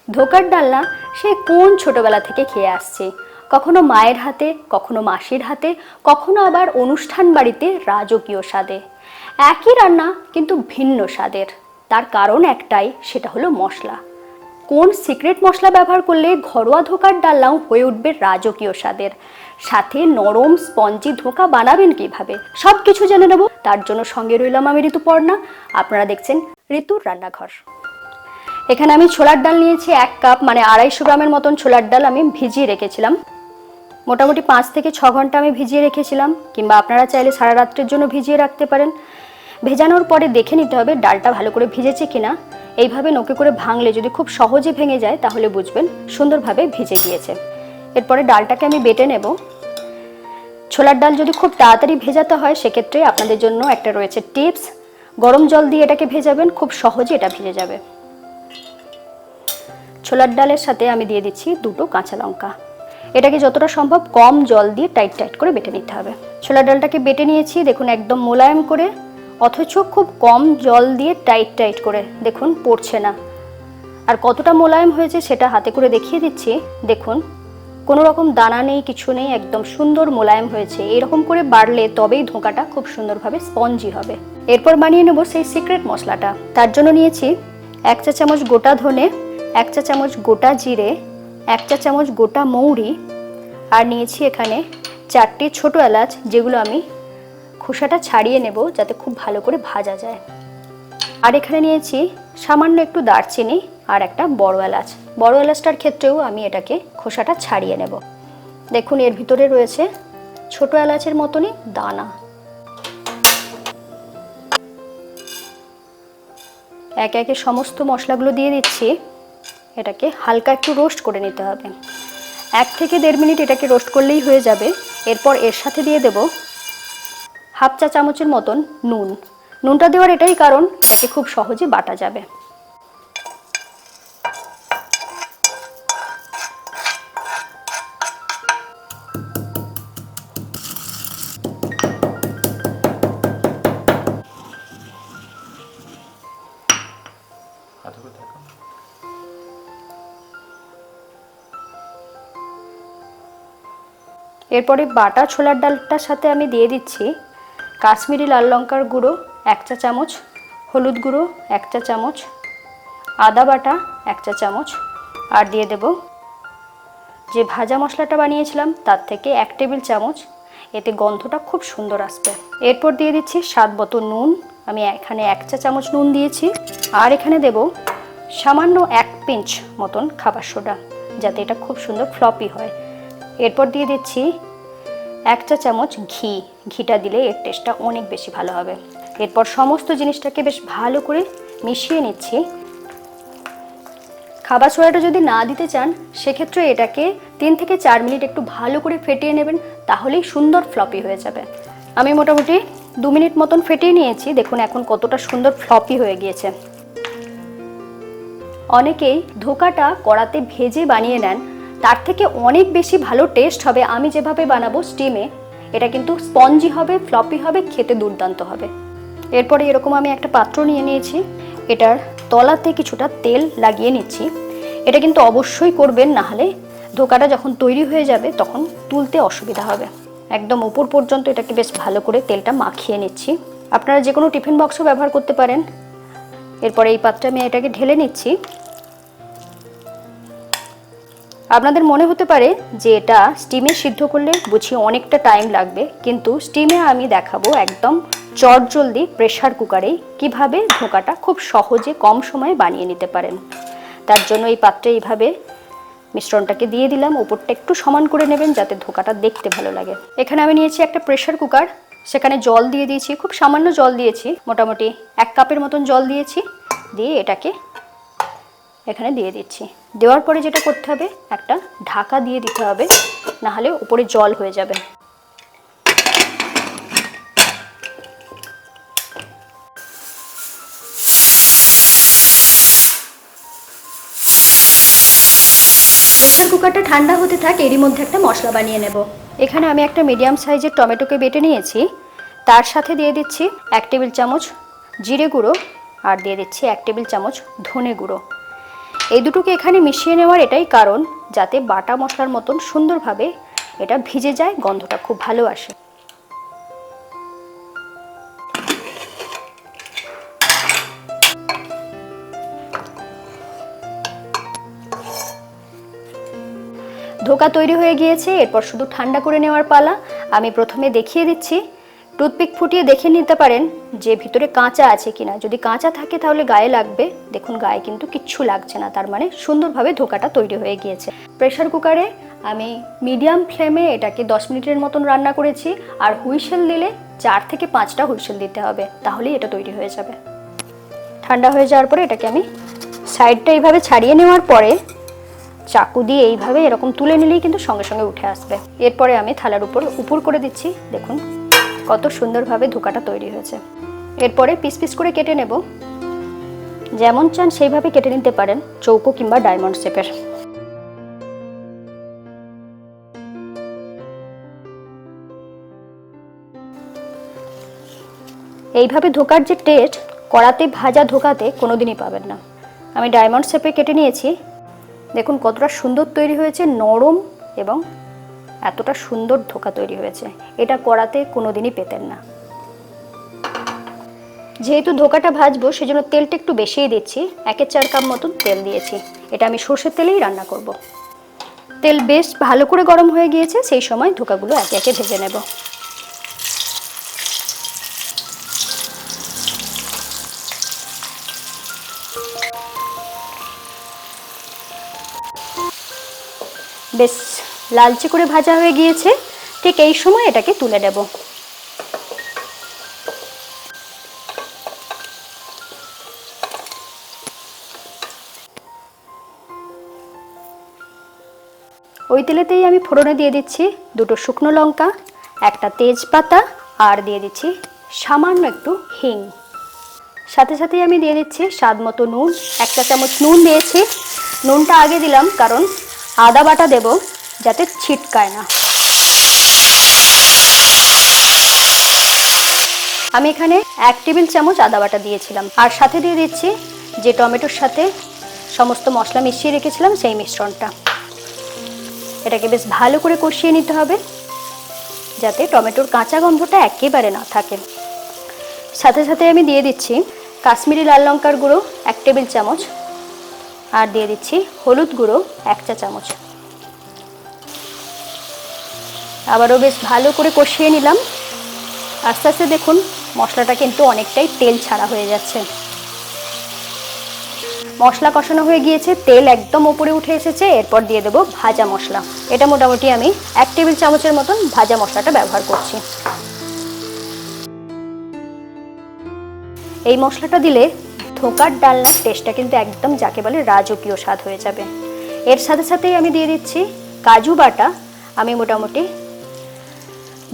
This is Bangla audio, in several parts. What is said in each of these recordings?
ধোকার ডালনা সে কোন ছোটবেলা থেকে খেয়ে আসছে, কখনো মায়ের হাতে, কখনো মাসির হাতে, কখনো আবার অনুষ্ঠান বাড়িতে রাজকীয় স্বাদে। একই রান্না কিন্তু ভিন্ন স্বাদের। তার কারণ একটাই, সেটা হলো মশলা। কোন সিক্রেট মশলা ব্যবহার করলে ঘরোয়া ধোকার ডালনাও হয়ে উঠবে রাজকীয় স্বাদের। সাথে নরম স্পঞ্জি ধোকা বানাবেন কিভাবে, সব কিছু জেনে নেব। তার জন্য সঙ্গে রইলাম আমি ঋতুপর্ণা। আপনারা দেখছেন ঋতুর রান্নাঘর। এখানে আমি ছোলার ডাল নিয়েছি 1 কাপ, মানে 250 গ্রামের মতন ছোলার ডাল আমি ভিজিয়ে রেখেছিলাম। মোটামুটি 5 থেকে 6 ঘন্টা আমি ভিজিয়ে রেখেছিলাম, কিংবা আপনারা চাইলে সারা রাত্রের জন্য ভিজিয়ে রাখতে পারেন। ভেজানোর পরে দেখে নিতে হবে ডালটা ভালো করে ভিজেছে কিনা। এইভাবে নখে করে ভাঙলে যদি খুব সহজে ভেঙে যায় তাহলে বুঝবেন সুন্দরভাবে ভিজে গিয়েছে। এরপরে ডালটাকে আমি বেটে নেব। ছোলার ডাল যদি খুব তাড়াতাড়ি ভেজাতে হয় সেক্ষেত্রে আপনাদের জন্য একটা রয়েছে টিপস। গরম জল দিয়ে এটাকে ভেজাবেন, খুব সহজে এটা ভিজে যাবে। ছোলার ডালের সাথে আমি দিয়ে দিচ্ছি 2টো কাঁচা লঙ্কা। এটাকে যতটা সম্ভব কম জল দিয়ে টাইট টাইট করে বেটে নিতে হবে। ছোলার ডালটাকে বেটে নিয়েছি, দেখুন একদম মোলায়েম করে, অথচ খুব কম জল দিয়ে টাইট টাইট করে। দেখুন পড়ছে না। আর কতটা মোলায়েম হয়েছে সেটা হাতে করে দেখিয়ে দিচ্ছি। দেখুন কোনো রকম দানা নেই, কিছু নেই, একদম সুন্দর মোলায়েম হয়েছে। এরকম করে বাড়লে তবেই ধোঁকাটা খুব সুন্দরভাবে স্পঞ্জি হবে। এরপর বানিয়ে নেব সেই সিক্রেট মশলাটা। তার জন্য নিয়েছি 1 চা চামচ গোটা ধনে, 1 চা চামচ গোটা জিরে, 1 চা চামচ গোটা মৌরি, আর নিয়েছি এখানে 4টি ছোট এলাচ, যেগুলো আমি খোসাটা ছাড়িয়ে নেব যাতে খুব ভালো করে ভাজা যায়। আর এখানে নিয়েছি সামান্য একটু দারচিনি আর একটা বড় এলাচ। বড় এলাচটার ক্ষেত্রেও আমি এটাকে খোসাটা ছাড়িয়ে নেব। দেখুন এর ভিতরে রয়েছে ছোট এলাচের মতনই দানা। একে একে সমস্ত মশলাগুলো দিয়ে দিচ্ছি। এটাকে হালকা একটু রোস্ট করে নিতে হবে। 1 থেকে 1.5 মিনিট এটাকে রোস্ট করলেই হয়ে যাবে। এরপর এর সাথে দিয়ে দেব 1/2 চা চামচের মতন নুন। নুনটা দেওয়ার এটাই কারণ, এটাকে খুব সহজে বাটা যাবে। এরপরে বাটা ছোলার ডালটার সাথে আমি দিয়ে দিচ্ছি কাশ্মীরি লাল লঙ্কার গুঁড়ো 1 চা চামচ, হলুদ গুঁড়ো 1 চা চামচ, আদা বাটা 1 চা চামচ, আর দিয়ে দেব যে ভাজা মশলাটা বানিয়েছিলাম তার থেকে 1 টেবিল চামচ। এতে গন্ধটা খুব সুন্দর আসবে। এরপর দিয়ে দিচ্ছি স্বাদ মতো নুন। আমি এখানে 1 চা চামচ নুন দিয়েছি। আর এখানে দেব সামান্য 1 পিঞ্চ মতন খাবার সোডা, যাতে এটা খুব সুন্দর ফ্লপি হয়। এরপর দিয়ে দিচ্ছি 1 চা চামচ ঘি। ঘিটা দিলে এর টেস্টটা অনেক বেশি ভালো হবে। এরপর সমস্ত জিনিসটাকে বেশ ভালো করে মিশিয়ে নিচ্ছি। খাবার সোডাটা যদি না দিতে চান সেক্ষেত্রে এটাকে 3 থেকে 4 মিনিট একটু ভালো করে ফেটিয়ে নেবেন, তাহলেই সুন্দর ফ্লপি হয়ে যাবে। আমি মোটামুটি 2 মিনিট মতন ফেটিয়ে নিয়েছি। দেখুন এখন কতটা সুন্দর ফ্লপি হয়ে গিয়েছে। অনেকেই ধোকাটা কড়াতে ভেজে বানিয়ে নেন, তার থেকে অনেক বেশি ভালো টেস্ট হবে আমি যেভাবে বানাবো স্টিমে। এটা কিন্তু স্পঞ্জি হবে, ফ্লপি হবে, খেতে দুর্দান্ত হবে। এরপরে এরকম আমি একটা পাত্র নিয়ে নিয়েছি। এটার তলাতে কিছুটা তেল লাগিয়ে নিচ্ছি। এটা কিন্তু অবশ্যই করবেন, না হলে ধোকাটা যখন তৈরি হয়ে যাবে তখন তুলতে অসুবিধা হবে। একদম উপর পর্যন্ত এটাকে বেশ ভালো করে তেলটা মাখিয়ে নিচ্ছি। আপনারা যে কোনো টিফিন বক্সও ব্যবহার করতে পারেন। এরপরে এই পাত্রে আমি এটাকে ঢেলে নিচ্ছি। আপনাদের মনে হতে পারে যে এটা স্টিমে সিদ্ধ করলে বুঝি অনেকটা টাইম লাগবে, কিন্তু স্টিমে আমি দেখাবো একদম চটজলদি প্রেসার কুকারে কিভাবে ধোকাটা খুব সহজে কম সময়ে বানিয়ে নিতে পারেন। তার জন্য এই পাত্রে এইভাবে মিশ্রণটাকে দিয়ে দিলাম। উপরটা একটু সমান করে নেবেন যাতে ধোকাটা দেখতে ভালো লাগে। এখানে আমি নিয়েছি একটা প্রেসার কুকার। সেখানে জল দিয়ে দিয়েছি, খুব সামান্য জল দিয়েছি, মোটামুটি 1 কাপের মতন জল দিয়েছি। দিয়ে এটাকে এখানে দিয়ে দিচ্ছি। দেওয়ার পরে যেটা করতে হবে, একটা ঢাকা দিয়ে দিতে হবে, না হলে উপরে জল হয়ে যাবে। প্রেসার কুকারটা ঠান্ডা হতে থাক, এরই মধ্যে একটা মশলা বানিয়ে নেব। এখানে আমি একটা মিডিয়াম সাইজের টমেটোকে বেটে নিয়েছি। তার সাথে দিয়ে দিচ্ছি 1 টেবিল চামচ জিরে গুঁড়ো, আর দিয়ে দিচ্ছি 1 টেবিল চামচ ধনে গুঁড়ো। এই দুটোকে এখানে মিশিয়ে নেওয়ার এটাই কারণ, যাতে বাটা মশলার মতন সুন্দরভাবে এটা ভিজে যায়, গন্ধটা খুব ভালো আসে। ধোকা তৈরি হয়ে গিয়েছে, এরপর শুধু ঠান্ডা করে নেওয়ার পালা। আমি প্রথমে দেখিয়ে দিচ্ছি, টুথপিক ফুটিয়ে দেখে নিতে পারেন যে ভিতরে কাঁচা আছে কিনা। যদি কাঁচা থাকে তাহলে গায়ে লাগবে, দেখুন গায়ে কিন্তু কিচ্ছু লাগছে না, তার মানে সুন্দরভাবে ধোকাটা তৈরি হয়ে গিয়েছে। প্রেসার কুকারে আমি মিডিয়াম ফ্লেমে এটাকে 10 মিনিটের মতন রান্না করেছি, আর হুইসেল দিলে 4 থেকে 5টা হুইসেল দিতে হবে, তাহলেই এটা তৈরি হয়ে যাবে। ঠান্ডা হয়ে যাওয়ার পরে এটাকে আমি সাইডটা এইভাবে ছাড়িয়ে নেওয়ার পরে চাকু দিয়ে এইভাবে এরকম তুলে নিলেই কিন্তু সঙ্গে সঙ্গে উঠে আসবে। এরপরে আমি থালার উপর করে দিচ্ছি, দেখুন কত সুন্দরভাবে ধোকাটা তৈরি হয়েছে। এরপরে পিস পিস করে কেটে নেব, যেমন চান সেইভাবে কেটে নিতে পারেন, চৌকো কিংবা ডায়মন্ড শেপের। এইভাবে ধোকার যে টেস্ট কড়াতে ভাজা ধোকাতে কোনোদিনই পাবেন না। আমি ডায়মন্ড শেপে কেটে নিয়েছি, দেখুন কতটা সুন্দর তৈরি হয়েছে, নরম এবং এতটা সুন্দর ধোকা তৈরি হয়েছে, এটা কড়াতে কোনোদিনই পেতেন না। যেহেতু ধোকাটা ভাজবো সেজন্য তেলটা একটু বেশিই দিচ্ছি, 1-4 কাপ মতন তেল দিয়েছি। এটা আমি সর্ষের তেলেই রান্না করব। তেল বেশ ভালো করে গরম হয়ে গিয়েছে, সেই সময় ধোকাগুলো একে একে ভেজে নেব। বেশ লালচে করে ভাজা হয়ে গিয়েছে, ঠিক এই সময় এটাকে তুলে নেব। ওই তেলেতেই আমি ফোড়নে দিয়ে দিচ্ছি 2টো শুকনো লঙ্কা, 1টা তেজপাতা, আর দিয়ে দিচ্ছি সামান্য একটু হিং। সাথে সাথেই আমি দিয়ে দিচ্ছি স্বাদ মতো নুন, 1 চা চামচ নুন দিয়েছি। নুনটা আগে দিলাম কারণ আদা বাটা দেব, যাতে ছিটকায় না। আমি এখানে 1 টেবিল চামচ আদা বাটা দিয়েছিলাম, আর সাথে দিয়ে দিচ্ছি যে টমেটোর সাথে সমস্ত মশলা মিশিয়ে রেখেছিলাম সেই মিশ্রণটা। এটাকে বেশ ভালো করে কষিয়ে নিতে হবে, যাতে টমেটোর কাঁচা গন্ধটা একেবারে না থাকে। সাথে সাথে আমি দিয়ে দিচ্ছি কাশ্মীরি লাল লঙ্কার গুঁড়ো 1 টেবিল চামচ, আর দিয়ে দিচ্ছি হলুদ গুঁড়ো 1 চা চামচ। আবারও বেশ ভালো করে কষিয়ে নিলাম। আস্তে আস্তে দেখুন মশলাটা কিন্তু অনেকটাই তেল ছাড়া হয়ে যাচ্ছে। মশলা কষানো হয়ে গিয়েছে, তেল একদম উপরে উঠে এসেছে। এরপর দিয়ে দেবো ভাজা মশলা। এটা মোটামুটি আমি 1 টেবিল চামচের মতন ভাজা মশলাটা ব্যবহার করছি। এই মশলাটা দিলে ধোকার ডালনার টেস্টটা কিন্তু একদম যাকে বলে রাজকীয় স্বাদ হয়ে যাবে। এর সাথে সাথেই আমি দিয়ে দিচ্ছি কাজু বাটা। আমি মোটামুটি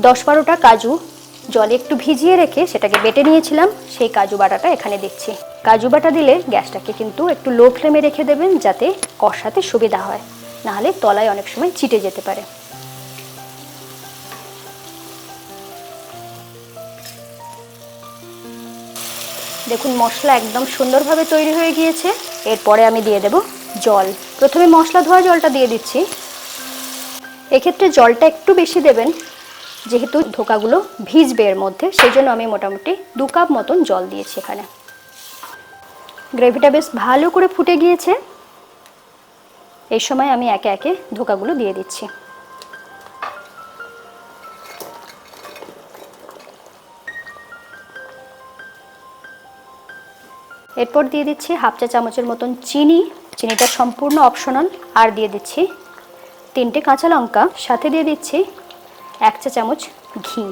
10-12টা কাজু জলে একটু ভিজিয়ে রেখে সেটাকে বেটে নিয়েছিলাম, সেই কাজু বাটাটা এখানে দিচ্ছি। কাজু বাটা দিলে গ্যাসটাকে কিন্তু একটু লো ফ্লেমে রেখে দেবেন, যাতে কষাতে সুবিধা হয়, নাহলে তলায় অনেক সময় চিটে যেতে পারে। দেখুন মশলা একদম সুন্দরভাবে তৈরি হয়ে গিয়েছে। এরপরে আমি দিয়ে দেব জল। প্রথমে মশলা ধোয়া জলটা দিয়ে দিচ্ছি। এক্ষেত্রে জলটা একটু বেশি দেবেন, যেহেতু ধোকাগুলো ভিজবে এর মধ্যে, সেই জন্য আমি মোটামুটি 2 কাপ মতন জল দিয়েছি এখানে। গ্রেভিটা বেশ ভালো করে ফুটে গিয়েছে। এই সময় আমি একে একে ধোকাগুলো দিয়ে দিচ্ছি। এরপর দিয়ে দিচ্ছি 1/2 চা চামচের মতন চিনি। চিনিটা সম্পূর্ণ অপশনাল। আর দিয়ে দিচ্ছি 3টে কাঁচা লঙ্কা, সাথে দিয়ে দিচ্ছি 1 চা চামচ ঘি।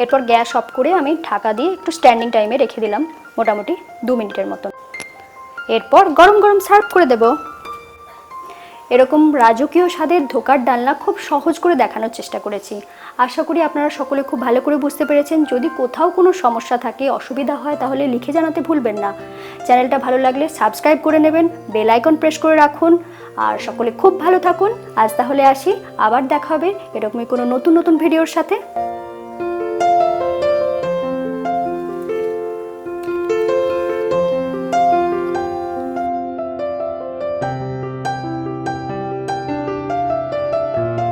এরপর গ্যাস অফ করে আমি ঢাকা দিয়ে একটু স্ট্যান্ডিং টাইমে রেখে দিলাম, মোটামুটি 2 মিনিটের মতন। এরপর গরম গরম সার্ভ করে দেব। এরকম রাজকীয় স্বাদের ধোকার ডালনা খুব সহজ করে দেখানোর চেষ্টা করেছি। আশা করি আপনারা সকলে খুব ভালো করে বুঝতে পেরেছেন। যদি কোথাও কোনো সমস্যা থাকে, অসুবিধা হয়, তাহলে লিখে জানাতে ভুলবেন না। চ্যানেলটা ভালো লাগলে সাবস্ক্রাইব করে নেবেন, বেল আইকন প্রেস করে রাখুন। আর সকলে খুব ভালো থাকুন। আজ তাহলে আসি, আবার দেখা হবে এরকমই কোনো নতুন নতুন ভিডিওর সাথে।